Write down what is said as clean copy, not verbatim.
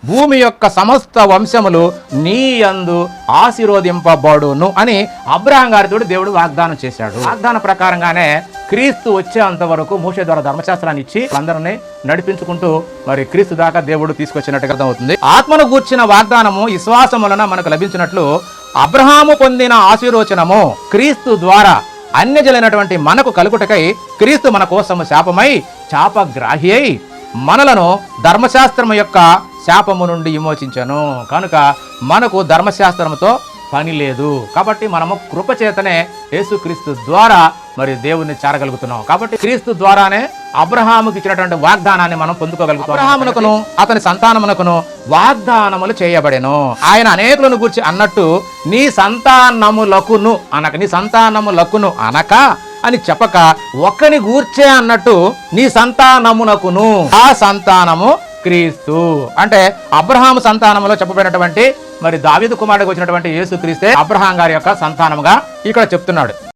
భూమి యొక్క సమస్త వంశములు నీ యందు ఆశీర్వదింపబడును అని అబ్రహాం గారితో దేవుడు వాగ్దానం చేశాడు. వాగ్దాన ప్రకారంగానే క్రీస్తు వచ్చేంత వరకు మోషే ద్వారా ధర్మశాస్త్రాన్ని ఇచ్చి అందరినీ నడిపించుకుంటూ మరి క్రీస్తు దాకా దేవుడు తీసుకొచ్చినట్టుగా అర్థమవుతుంది. ఆత్మను గూర్చిన వాగ్దానము విశ్వాసం వలన మనకు లభించినట్లు అబ్రహాము పొందిన ఆశీర్వచనము క్రీస్తు ద్వారా అన్యజలైనటువంటి మనకు కలుగుటకై క్రీస్తు మన కోసము శాపమై శాపగ్రాహి అయి మనలను ధర్మశాస్త్రము యొక్క శాపము నుండి విమోచించను. కనుక మనకు ధర్మశాస్త్రముతో పని లేదు. కాబట్టి మనము కృపచేతనే యేసుక్రీస్తు ద్వారా మరి దేవుణ్ణి చేరగలుగుతున్నాం. కాబట్టి క్రీస్తు ద్వారానే అబ్రహాముకి ఇచ్చినటువంటి వాగ్దానాన్ని మనం పొందుకోగలుగుతాం. అబ్రహామునకును అతని సంతానమునకును వాగ్దానములు చేయబడెను. ఆయన అనేకులను గూర్చి అన్నట్టు నీ సంతానములకును అనక అని చెప్పక ఒక్కని గూర్చే అన్నట్టు నీ సంతానమునకును, ఆ సంతానము క్రీస్తు. అంటే అబ్రహాము సంతానములో చెప్పబడినటువంటి మరి దావీదు కుమారుడికి వచ్చినటువంటి యేసుక్రీస్తే అబ్రహాం గారి యొక్క సంతానముగా ఇక్కడ చెప్తున్నాడు.